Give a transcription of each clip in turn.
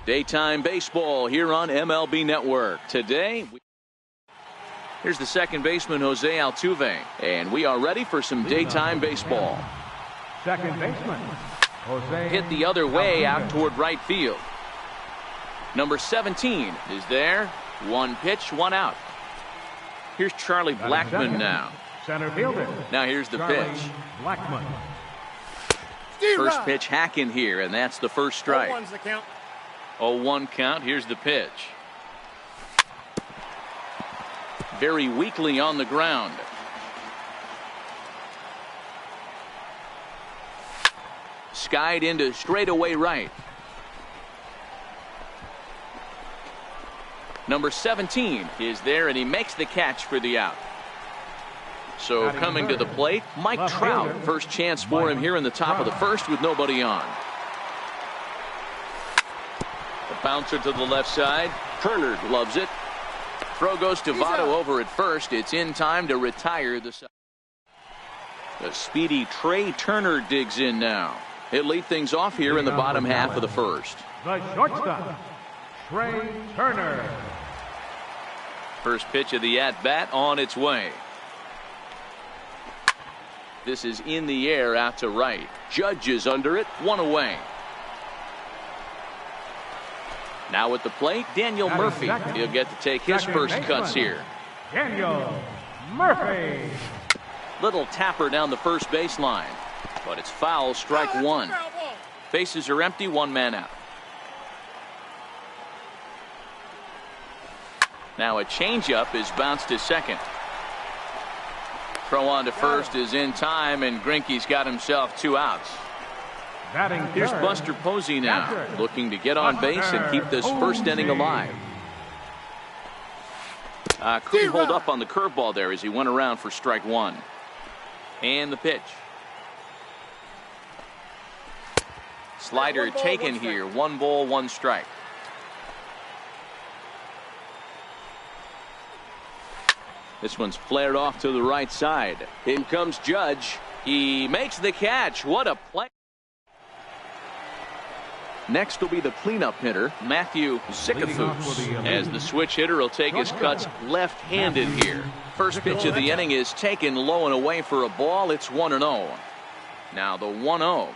Daytime baseball here on MLB Network. Today, here's the second baseman, Jose Altuve, and we are ready for some daytime baseball. Second baseman, Jose. Hit the other way out toward right field. Number 17 is there. One pitch, one out. Here's Charlie Blackmon now. Center fielder. Now here's the pitch. Blackmon. First pitch hacking here, and that's the first strike. 0-1's the count. 0-1 count. Here's the pitch. Very weakly on the ground. Skied into straightaway right. Number 17 is there, and he makes the catch for the out. So coming to the plate, Mike Trout. First chance for him here in the top of the first with nobody on. The bouncer to the left side. Turner loves it. Throw goes to Votto over at first. It's in time to retire the side. The speedy Trey Turner digs in now. He'll lead things off here in the bottom half of the first. The shortstop, Trey Turner. First pitch of the at-bat on its way. This is in the air out to right. Judge is under it, one away. Now at the plate, Daniel Murphy. He'll get to take his first cuts here. Daniel Murphy. Little tapper down the first baseline, but it's foul, strike one. Bases are empty, one man out. Now a changeup is bounced to second. Throw on to first is in time, and Greinke's got himself two outs. Here's Buster Posey now, looking to get on base and keep this first inning alive. Couldn't hold up on the curveball there as he went around for strike one. And the pitch. Slider taken here. 1 ball, 1 strike. This one's flared off to the right side. In comes Judge. He makes the catch. What a play. Next will be the cleanup hitter, Matthew Zickafoose, as the switch hitter will take his cuts left-handed here. First pitch of the inning is taken low and away for a ball. It's 1-0. Now the 1-0.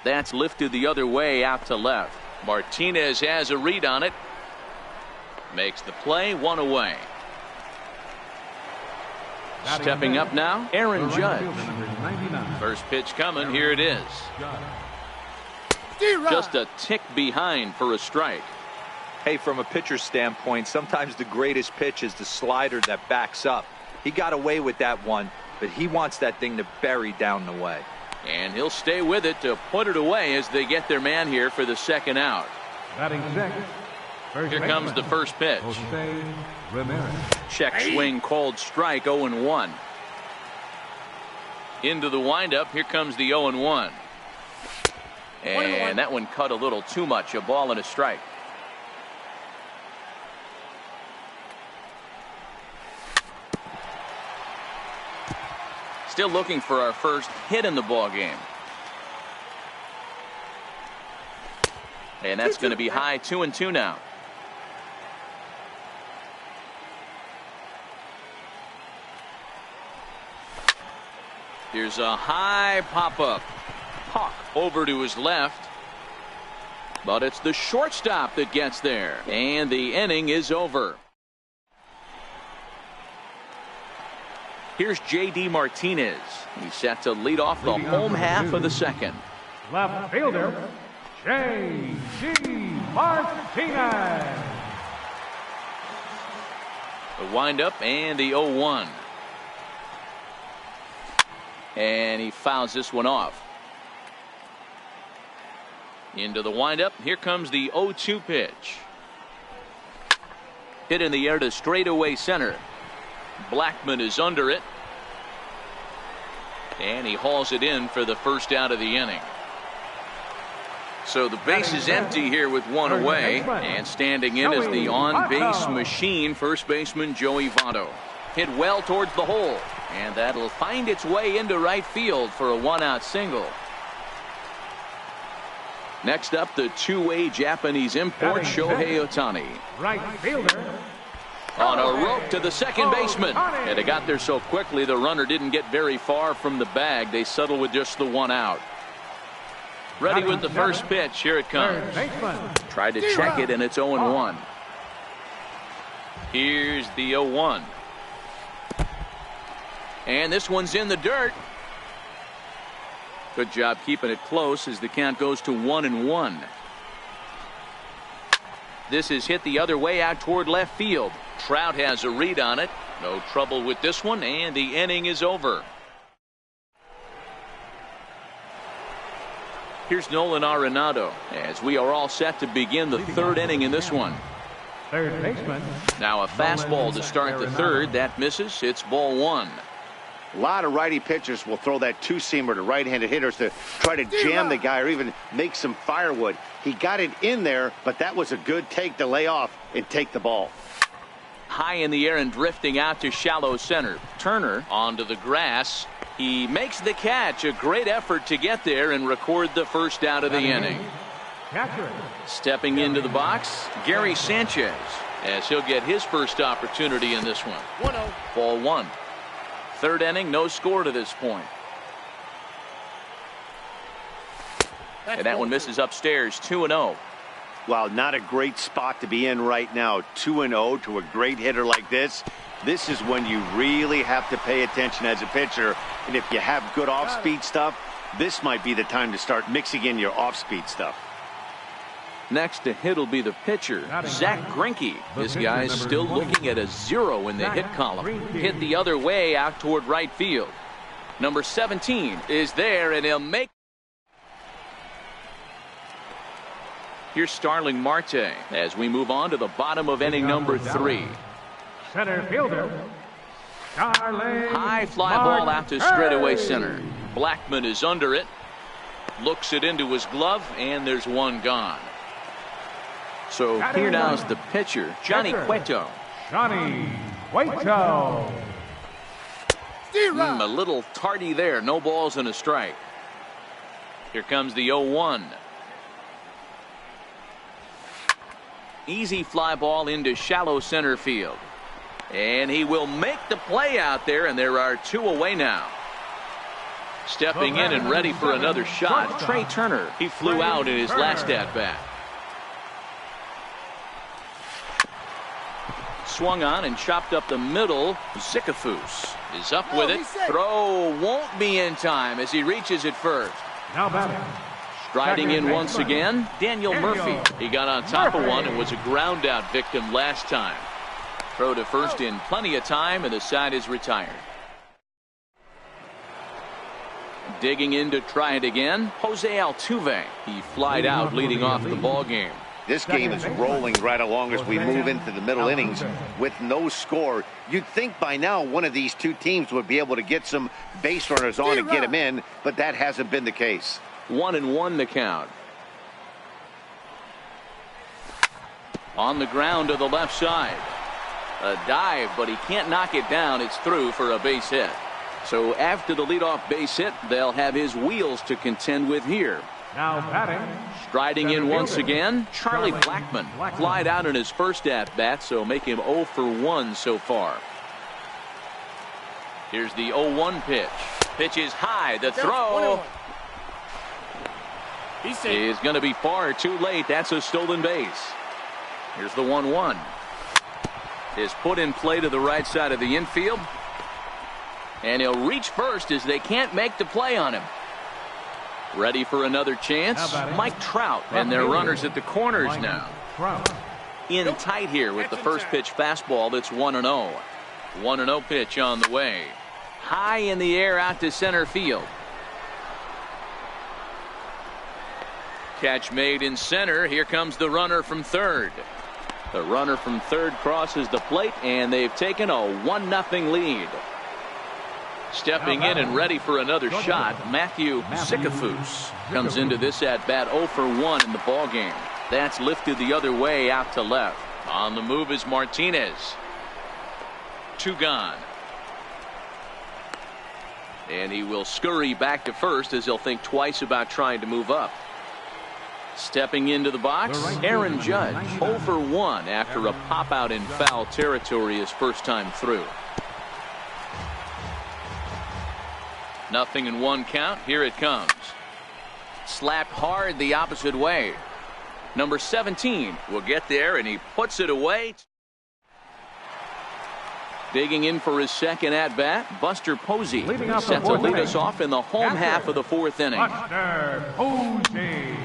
That's lifted the other way out to left. Martinez has a read on it. Makes the play, one away. Stepping up now, Aaron Judge. First pitch coming, here it is. Just a tick behind for a strike. Hey, from a pitcher's standpoint, sometimes the greatest pitch is the slider that backs up. He got away with that one, but he wants that thing to bury down the way. And he'll stay with it to put it away as they get their man here for the second out. Batting sixth. Here comes the first pitch. Check swing called strike, 0-1. Into the windup. Here comes the 0-1. And that one cut a little too much. A ball and a strike. Still looking for our first hit in the ball game. And that's going to be high, 2-2 now. Here's a high pop-up. Hawk over to his left. But it's the shortstop that gets there. And the inning is over. Here's J.D. Martinez. He's set to lead off the home half of the second. Left fielder, J.D. Martinez. The windup and the 0-1. And he fouls this one off. Into the windup. Here comes the 0-2 pitch. Hit in the air to straightaway center. Blackmon is under it. And he hauls it in for the first out of the inning. So the base is empty here with one away. And standing in is the on-base machine, first baseman Joey Votto. Hit well towards the hole. And that'll find its way into right field for a one-out single. Next up, the two-way Japanese import, Shohei Ohtani. Right fielder. On a rope to the second baseman. And it got there so quickly, the runner didn't get very far from the bag. They settled with just the one out. Ready with the first pitch. Here it comes. Tried to check it, and it's 0-1. Here's the 0-1. And this one's in the dirt. Good job keeping it close as the count goes to 1-1. This is hit the other way out toward left field. Trout has a read on it. No trouble with this one, and the inning is over. Here's Nolan Arenado as we are all set to begin the third inning in this one. Third baseman. Now a fastball to start the third. That misses. It's ball one. A lot of righty pitchers will throw that two-seamer to right-handed hitters to try to jam the guy or even make some firewood. He got it in there, but that was a good take to lay off and take the ball. High in the air and drifting out to shallow center. Turner onto the grass. He makes the catch. A great effort to get there and record the first out of the inning. Stepping into the box, Gary Sanchez, as he'll get his first opportunity in this one. 1-0. Ball one. Third inning, no score to this point. And that one misses upstairs. 2-0. Wow, not a great spot to be in right now. 2-0 to a great hitter like this. This is when you really have to pay attention as a pitcher. And if you have good off-speed stuff, this might be the time to start mixing in your off-speed stuff. Next to hit will be the pitcher, Zach Greinke. This guy's still looking at a 0 in the hit column. Hit the other way out toward right field. Number 17 is there, and he'll make. Here's Starling Marte as we move on to the bottom of inning number 3. Center fielder. High fly ball out to straightaway center. Blackman is under it. Looks it into his glove, and there's one gone. So here now is the pitcher, Johnny Cueto. Johnny Cueto. A little tardy there. No balls and a strike. Here comes the 0-1. Easy fly ball into shallow center field. And he will make the play out there, and there are 2 away now. Stepping in and ready for another shot, Trey Turner. He flew out in his last at-bat. Swung on and chopped up the middle. Zicafus is up with it. Throw won't be in time as he reaches it first. Now batting. Striding in once again, Daniel Murphy. He got on top of one and was a ground out victim last time. Throw to first in plenty of time, and the side is retired. Digging in to try it again, Jose Altuve. He flied out leading off the ball game. This game is rolling right along as we move into the middle innings with no score. You'd think by now one of these two teams would be able to get some base runners on and get them in, but that hasn't been the case. 1-1 the count. On the ground to the left side. A dive, but he can't knock it down. It's through for a base hit. So after the leadoff base hit, they'll have his wheels to contend with here. Now batting. Striding in once again, Charlie Blackmon. Flied out in his first at-bat, so make him 0 for 1 so far. Here's the 0-1 pitch. Pitch is high. The throw is going to be far too late. That's a stolen base. Here's the 1-1. Is put in play to the right side of the infield. And he'll reach first as they can't make the play on him. Ready for another chance, Mike Trout, and their runners at the corners now. In tight here with the first pitch fastball. That's 1-0. 1-0 pitch on the way. High in the air out to center field. Catch made in center. Here comes the runner from third. The runner from third crosses the plate, and they've taken a 1-0 lead. Stepping in and ready for another shot, Matthew Zicafus comes into this at-bat 0 for 1 in the ballgame. That's lifted the other way out to left. On the move is Martinez. 2 gone. And he will scurry back to first as he'll think twice about trying to move up. Stepping into the box, Aaron Judge, 0 for 1 after a pop-out in foul territory his first time through. 0-1 count. Here it comes. Slapped hard the opposite way. Number 17 will get there, and he puts it away. Digging in for his second at-bat, Buster Posey set to lead us off in the home half of the fourth inning. Buster Posey.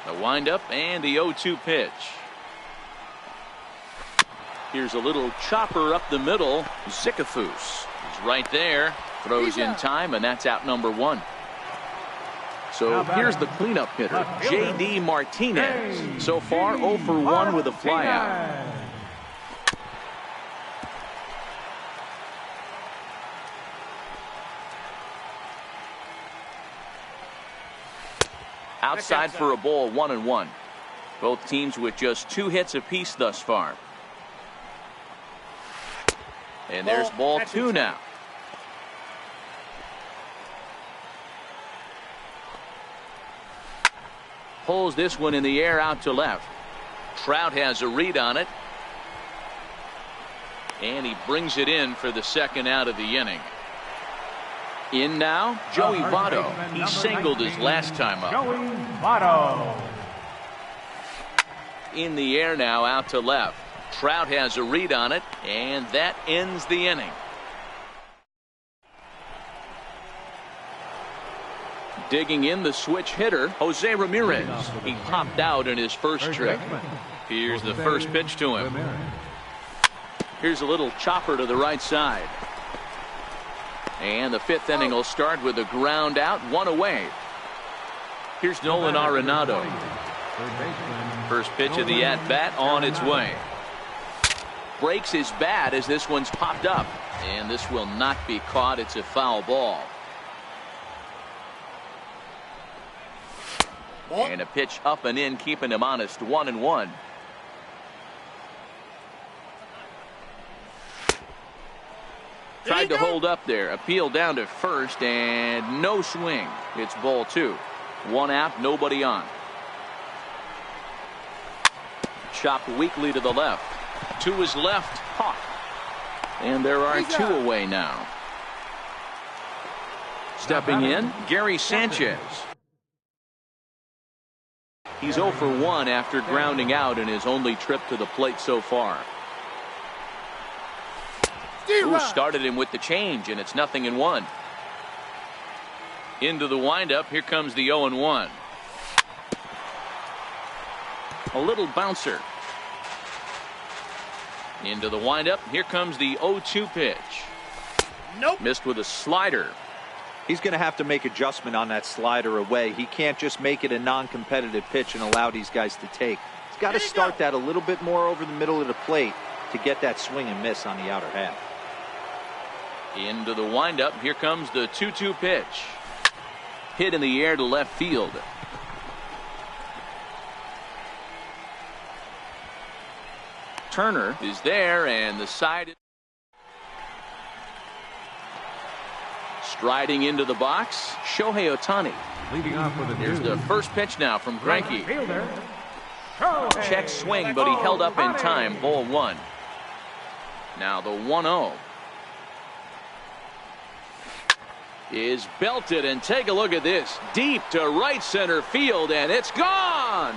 The windup and the 0-2 pitch. Here's a little chopper up the middle. Zickafoose is right there. Throws in time, and that's out number 1. So here's the cleanup hitter, J.D. Martinez. So far 0 for 1 with a flyout. Outside for a ball, 1-1. Both teams with just 2 hits apiece thus far. And there's ball 2 now. Pulls this one in the air out to left. Trout has a read on it. And he brings it in for the second out of the inning. In now, Joey Votto. He singled his last time up. Joey Votto. In the air now out to left. Trout has a read on it, and that ends the inning. Digging in the switch hitter, Jose Ramirez. He popped out in his first trip. Here's the first pitch to him. Here's a little chopper to the right side. And the fifth inning will start with a ground out, 1 away. Here's Nolan Arenado. First pitch of the at-bat on its way. Breaks his bat as this one's popped up. And this will not be caught. It's a foul ball. And a pitch up and in, keeping him honest, 1-1. Tried to hold up there. Appeal down to first, and no swing. It's ball 2. 1 out, nobody on. Chopped weakly to the left. To his left, caught. And there are 2 away now. Stepping in, Gary Sanchez. He's 0 for 1 after grounding out in his only trip to the plate so far. Who started him with the change, and it's 0-1. Into the windup, here comes the 0-1. A little bouncer. Into the windup, here comes the 0-2 pitch. Nope. Missed with a slider. He's going to have to make adjustment on that slider away. He can't just make it a non-competitive pitch and allow these guys to take. He's got to start that a little bit more over the middle of the plate to get that swing and miss on the outer half. Into the windup, here comes the 2-2 pitch. Hit in the air to left field. Turner is there, and the side. Striding into the box, Shohei Ohtani. Leading off with a Here's the first pitch now from Greinke. fielder. Check swing, but he held up in time. Ball 1. Now the 1-0 is belted, and take a look at this. Deep to right center field, and it's gone.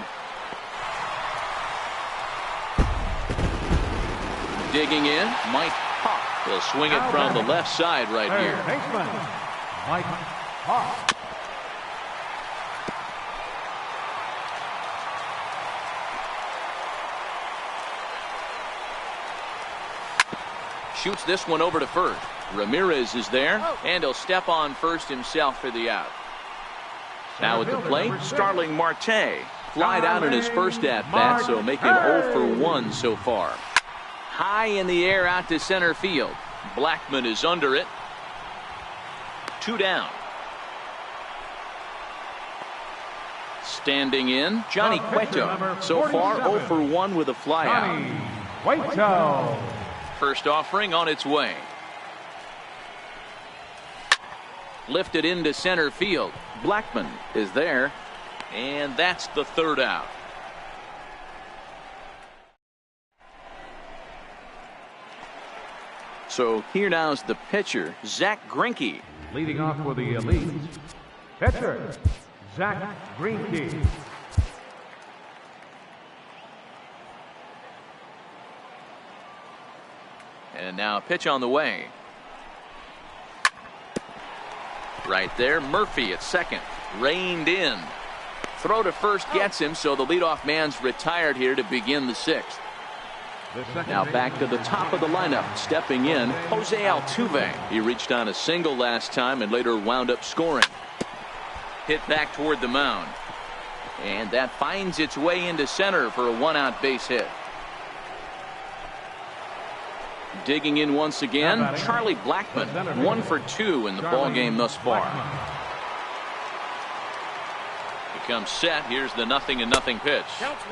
Digging in, Mike Hawk. He'll swing it from the left side right here. Baseman, Mike Hawk. Shoots this one over to first. Ramirez is there, and he'll step on first himself for the out. Now at the plate, Starling Marte. Flied out in his first at-bat, so making 0 for 1 so far. High in the air out to center field. Blackman is under it. 2 down. Standing in, Johnny Cueto. So far, 0 for 1 with a flyout. Cueto. First offering on its way. Lifted into center field. Blackmon is there, and that's the third out. So here now is the pitcher, Zach Greinke. Leading off for the Elite, pitcher, Zach Greinke. And now a pitch on the way. Right there, Murphy at second. Reined in. Throw to first gets him, so the leadoff man's retired here to begin the sixth. Now back to the top of the lineup. Stepping in, Jose Altuve. He reached on a single last time and later wound up scoring. Hit back toward the mound. And that finds its way into center for a one-out base hit. Digging in once again, Charlie Blackmon. 1 for 2 in the ballgame thus far. He comes set. Here's the 0-0 pitch.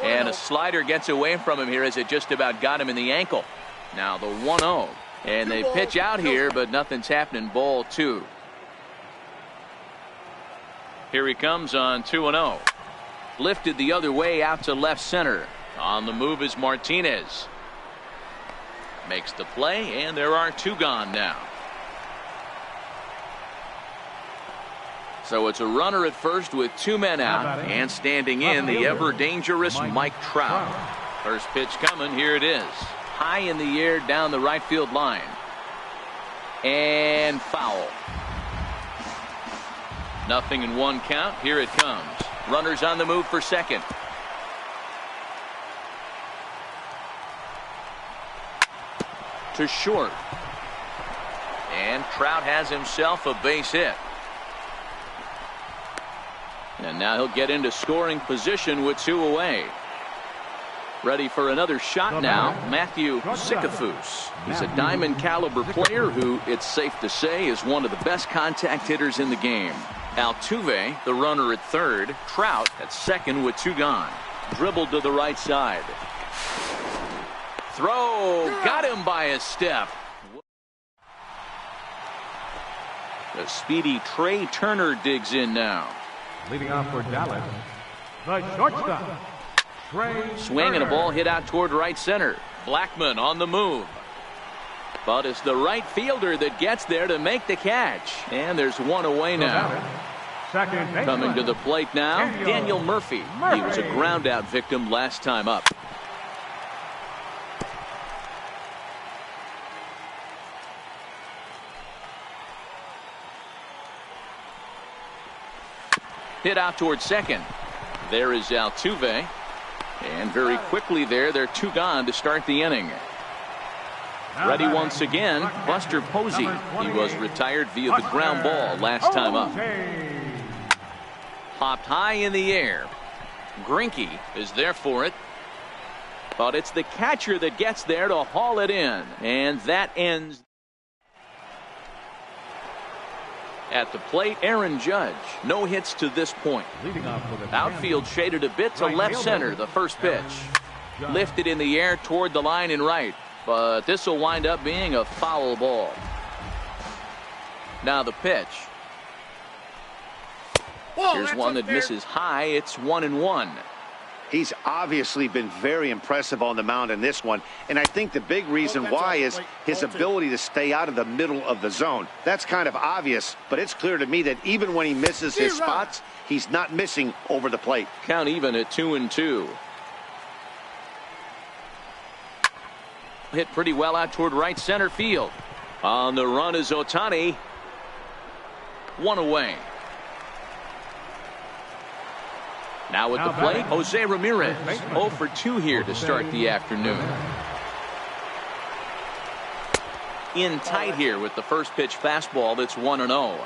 And a slider gets away from him here as it just about got him in the ankle. Now the 1-0. And they pitch out here, but nothing's happening. Ball 2. Here he comes on 2-0. Lifted the other way out to left center. On the move is Martinez. Makes the play, and there are 2 gone now. So it's a runner at first with 2 men out, and standing in the ever dangerous Mike Trout. First pitch coming. Here it is. High in the air down the right field line. And foul. 0-1 count. Here it comes. Runners on the move for second. To short. And Trout has himself a base hit. And now he'll get into scoring position with 2 away. Ready for another shot now, Matthew Sikafus. He's a diamond caliber player who, it's safe to say, is one of the best contact hitters in the game. Altuve, the runner at third. Trout at second with 2 gone. Dribbled to the right side. Throw, got him by a step. The speedy Trey Turner digs in now. Leading off for Dallas, the shortstop, Trey Swing and a ball hit out toward right center. Blackmon on the move. But it's the right fielder that gets there to make the catch. And there's 1 away now. Coming to the plate now, Daniel Murphy. He was a ground out victim last time up. Hit out towards second. There is Altuve. And very quickly there, they're 2 gone to start the inning. Ready once again, Buster Posey. He was retired via the ground ball last time up. Popped high in the air. Greinke is there for it. But it's the catcher that gets there to haul it in. And that ends. At the plate, Aaron Judge. No hits to this point. Outfield shaded a bit to left center. The first pitch. Lifted in the air toward the line and right. But this will wind up being a foul ball. Now the pitch. Here's one that misses high. It's 1-1. He's obviously been very impressive on the mound in this one, and I think the big reason why is his ability to stay out of the middle of the zone. That's kind of obvious, but it's clear to me that even when he misses his spots, he's not missing over the plate. Count even at 2-2. Hit pretty well out toward right center field. On the run is Ohtani. 1 away. Now at the plate, Jose Ramirez. 0 for 2 here to start the afternoon. In tight here with the first pitch fastball that's 1-0.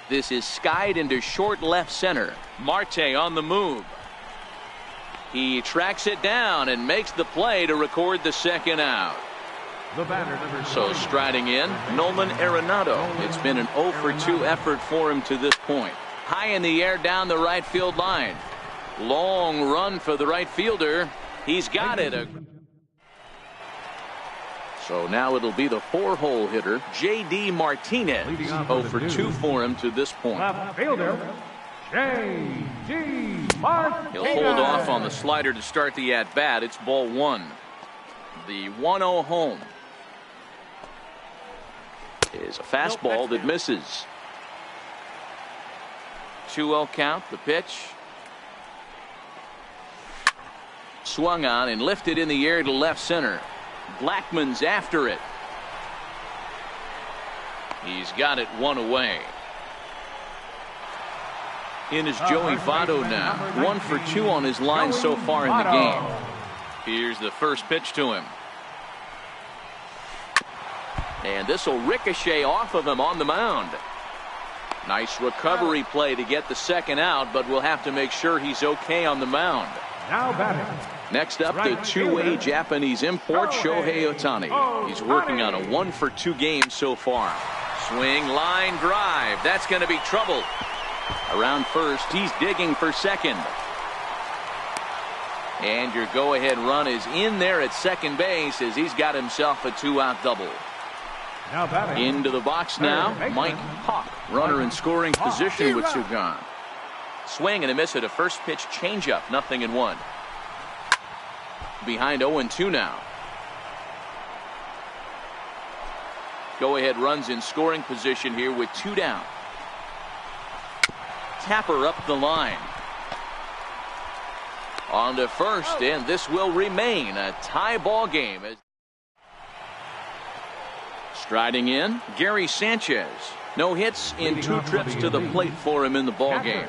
This is skied into short left center. Marte on the move. He tracks it down and makes the play to record the second out. The batter, number So striding in, Nolan Arenado. It's been an 0 for 2 effort for him to this point. High in the air down the right field line. Long run for the right fielder. He's got it. So now it'll be the 4-hole hitter, J.D. Martinez. 0 for 2 for him to this point. left fielder, J.D. Martinez. He'll hold off on the slider to start the at-bat. It's ball 1. The 1-0 home is a fastball that misses. 2-0 count. The pitch. Swung on and lifted in the air to left center. Blackman's after it. He's got it 1 away. In is Joey Votto now. 1 for 2 on his line so far in the game. Here's the first pitch to him. And this will ricochet off of him on the mound. Nice recovery play to get the second out, but we'll have to make sure he's okay on the mound. Now batting. Next up, the two-way Japanese import, Shohei Ohtani. He's working on a 1 for 2 game so far. Swing, line drive. That's going to be trouble. Around first, he's digging for second. And your go-ahead run is in there at second base as he's got himself a 2-out double. Now batting. Into the box now, Mike Hawk. Runner in scoring position with two gone. Swing and a miss at a first pitch changeup. 0-1. Behind 0-2 now. Go-ahead runs in scoring position here with 2 down. Tapper up the line. On to first, and this will remain a tie ball game. Striding in, Gary Sanchez. No hits in 2 trips to the plate for him in the ball game.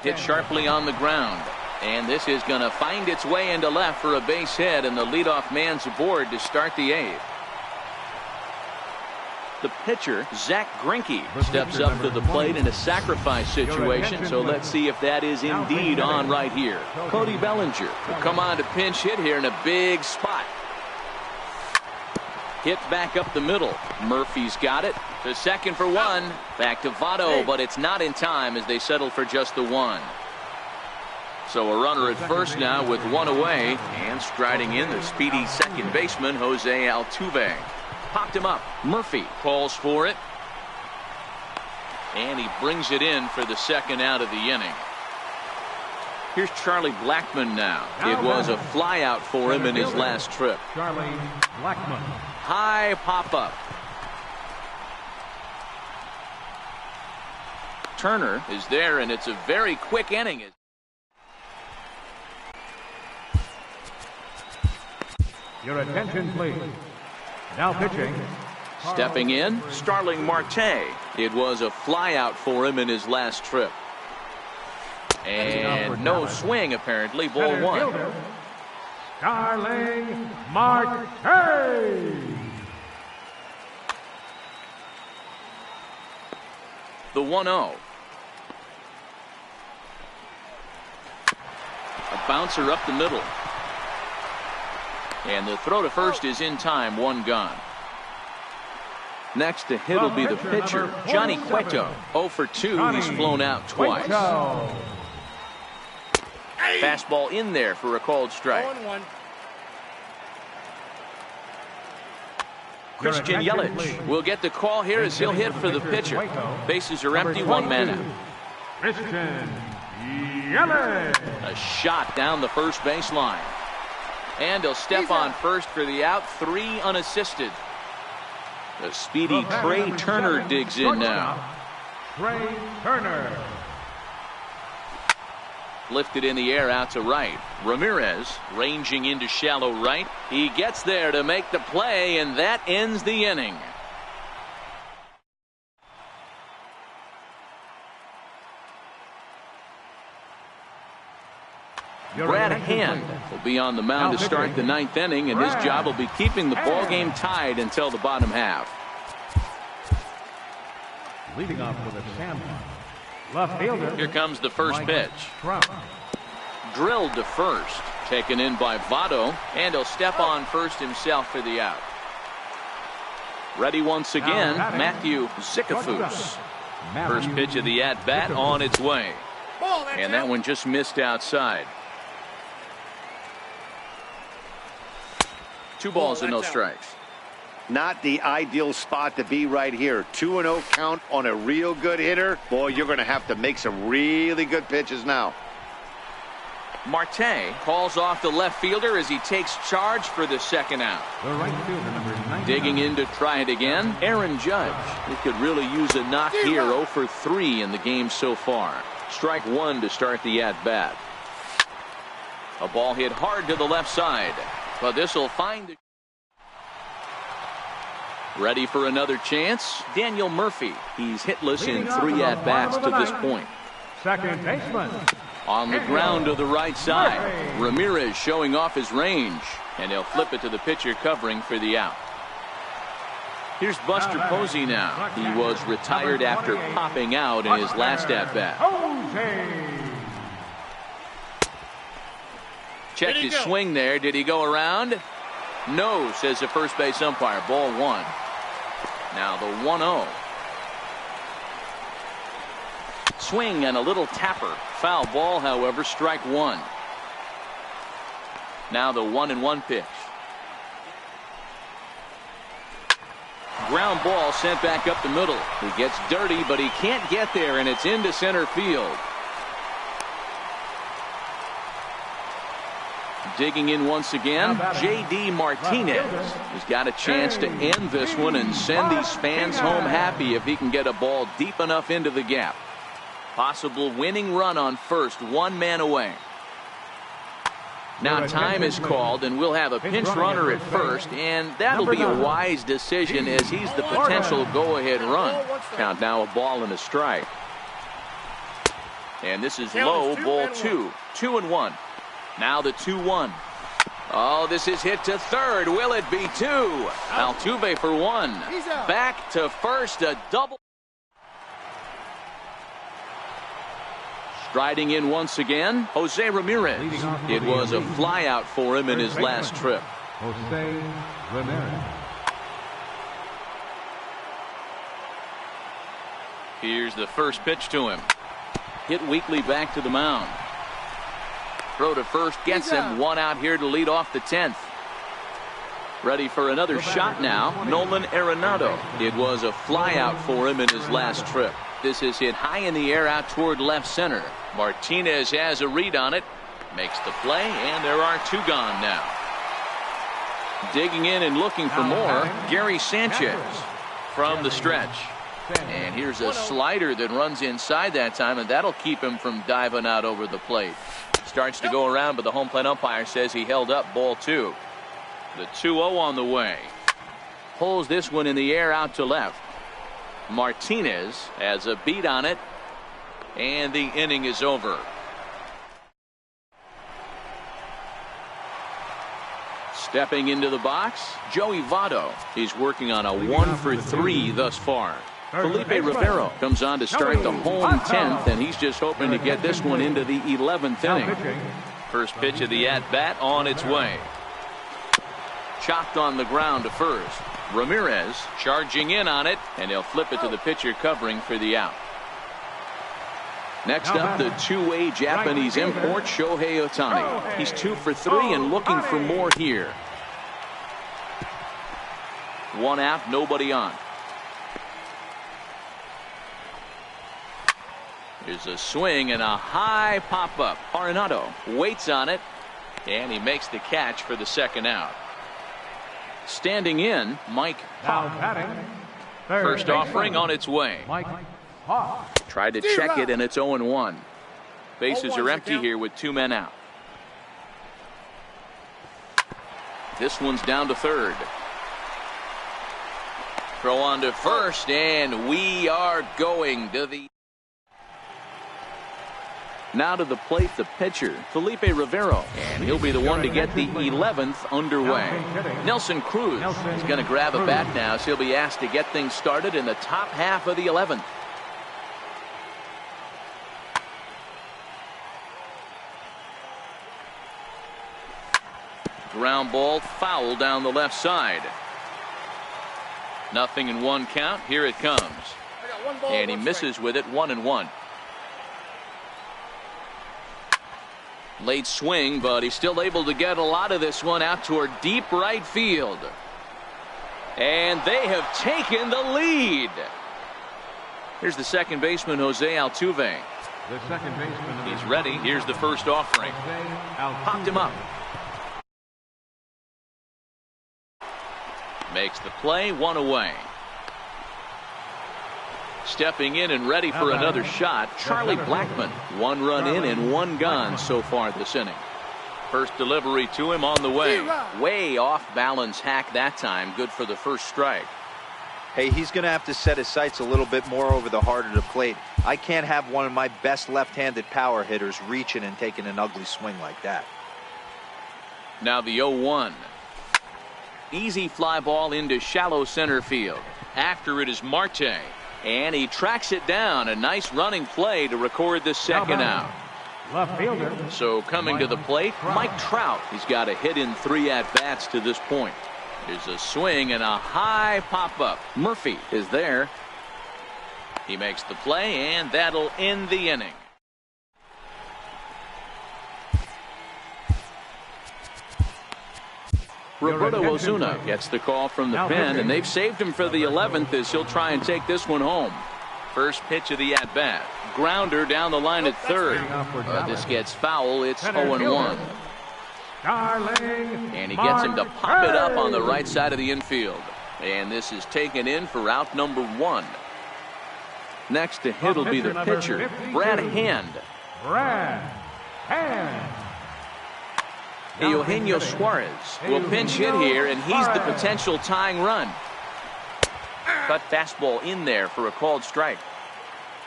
Hit sharply on the ground. And this is going to find its way into left for a base hit, and the leadoff man's aboard to start the 8th. The pitcher, Zach Greinke, steps up to the plate in a sacrifice situation, so let's see if that is indeed on right here. Cody Bellinger will come on to pinch hit here in a big spot. Hit back up the middle. Murphy's got it. To second for 1. Back to Votto, but it's not in time as they settle for just the 1. So a runner at first now with 1 away, and striding in the speedy second baseman Jose Altuve. Popped him up. Murphy calls for it, and he brings it in for the second out of the inning. Here's Charlie Blackmon now. It was a fly out for him in his last trip. Charlie Blackmon. High pop up. Turner is there, and it's a very quick inning. Your attention, please. Now pitching. Stepping in, Starling Marte. It was a fly out for him in his last trip. And no swing, apparently. Ball 1. Starling Marte. The 1-0. A bouncer up the middle. And the throw to first is in time. 1 gone. Next to hit will be the pitcher, Johnny Cueto. 0 for 2. He's flown out twice. Fastball in there for a called strike. Christian Yelich will get the call here as he'll hit for the pitcher. Bases are empty. 1 man out. Christian Yelich. A shot down the first baseline. And he'll step on first for the out. 3 unassisted. The speedy Trey Turner digs in now. Trey Turner. Lifted in the air out to right. Ramirez ranging into shallow right. He gets there to make the play, and that ends the inning. Brad Hand will be on the mound to start the 9th inning, and his job will be keeping the ball game tied until the bottom half. Leading off with a sandwich. Left fielder. Here comes the first pitch. Drilled to first. Taken in by Votto, and he'll step on first himself for the out. Ready once again, Matthew Zicafus. First pitch of the at-bat on its way. And that one just missed outside. 2 balls and no strikes. Not the ideal spot to be right here. 2-0 count on a real good hitter. Boy, you're going to have to make some really good pitches now. Marte calls off the left fielder as he takes charge for the second out. The right fielder, number 99. Digging in to try it again, Aaron Judge. He could really use a knock here. 0 for 3 in the game so far. Strike 1 to start the at-bat. A ball hit hard to the left side, but this will find the... Ready for another chance, Daniel Murphy. He's hitless in 3 at-bats to this point. Second baseman. On the ground to the right side, Ramirez showing off his range, and he'll flip it to the pitcher covering for the out. Here's Buster Posey now. He was retired after popping out in his last at-bat. Checked his swing there. Did he go around? No, says the first base umpire. Ball 1. Now the 1-0. Swing and a little tapper. Foul ball, however, strike 1. Now the 1-1 pitch. Ground ball sent back up the middle. He gets dirty, but he can't get there, and it's into center field. Digging in once again, J.D. Martinez. He's got a chance to end this one and send these fans home happy if he can get a ball deep enough into the gap. Possible winning run on first, 1 man away. Now time is called, and we'll have a pinch runner at first, and that'll be a wise decision as he's the potential go-ahead run. Count now a ball and a strike. And this is low, ball 2. 2-1. Now the 2-1. Oh, this is hit to third. Will it be 2? Altuve for 1. Back to first, a double. Striding in once again, Jose Ramirez. It was a flyout for him in his last trip. Jose Ramirez. Here's the first pitch to him. Hit weakly back to the mound. Throw to first gets him. 1 out here to lead off the 10th. Ready for another shot now, Nolan Arenado. It was a flyout for him in his last trip. This is hit high in the air out toward left center. Martinez has a read on it, makes the play, and there are 2 gone now. Digging in and looking for more, Gary Sanchez from the stretch. And here's a slider that runs inside that time, and that'll keep him from diving out over the plate. Starts to go around, but the home plate umpire says he held up, ball 2. The 2-0 on the way. Pulls this one in the air out to left. Martinez has a beat on it, and the inning is over. Stepping into the box, Joey Votto. He's working on a 1 for 3 thus far. Felipe Rivero comes on to start the home 10th, and he's just hoping to get this one into the 11th inning. First pitch of the at-bat on its way. Chopped on the ground to first. Ramirez charging in on it, and he'll flip it to the pitcher covering for the out. Next up, the 2-way Japanese import, Shohei Ohtani. He's 2 for 3 and looking for more here. 1 out, nobody on. Here's a swing and a high pop-up. Arenado waits on it, and he makes the catch for the second out. Standing in, Mike Hawk. First offering on its way. Tried to check it, and it's 0-1. Bases are empty here with 2 men out. This one's down to third. Throw on to first, and we are going to the... Now to the plate, the pitcher, Felipe Rivero, and he'll be the one to get the 11th underway. Nelson Cruz is going to grab a bat now, so he'll be asked to get things started in the top half of the 11th. Ground ball foul down the left side. 0-1 count. Here it comes. And he misses with it. 1-1. Late swing, but he's still able to get a lot of this one out toward deep right field. And they have taken the lead. Here's the second baseman, Jose Altuve. The second baseman. He's ready. Here's the first offering. Popped him up. Makes the play, 1 away. Stepping in and ready for another shot, Charlie Blackmon. 1 run in and 1 gone so far this inning. First delivery to him on the way. Way off balance hack that time. Good for the first strike. Hey, he's going to have to set his sights a little bit more over the heart of the plate. I can't have one of my best left-handed power hitters reaching and taking an ugly swing like that. Now the 0-1. Easy fly ball into shallow center field. After it is Marte. And he tracks it down. A nice running play to record the second out. Left fielder. So coming to the plate, Mike Trout. He's got a hit in 3 at-bats to this point. There's a swing and a high pop-up. Murphy is there. He makes the play, and that'll end the inning. Roberto Osuna gets the call from the pen, and they've saved him for the 11th as he'll try and take this one home. First pitch of the at-bat. Grounder down the line at third. This gets foul. It's 0-1. And he gets him to pop it up on the right side of the infield. And this is taken in for out number 1. Next to hit will be the pitcher, Brad Hand. Eugenio Suarez will pinch hit here, and he's the potential tying run. Cut fastball in there for a called strike.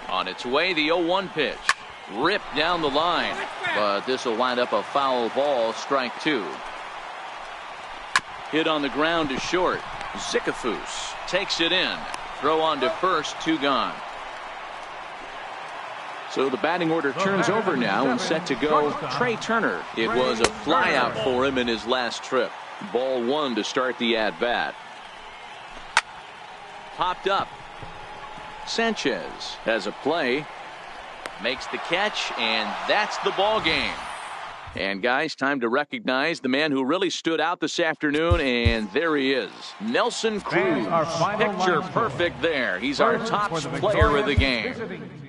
On its way, the 0-1 pitch. Ripped down the line, but this will wind up a foul ball, strike 2. Hit on the ground to short. Zicafus takes it in. Throw on to first, 2 gone. So the batting order turns over now and set to go Trey Turner. It was a flyout for him in his last trip. Ball 1 to start the at-bat. Popped up. Sanchez has a play. Makes the catch, and that's the ball game. And guys, time to recognize the man who really stood out this afternoon, and there he is, Nelson Cruz. Picture perfect there. He's our top player of the game.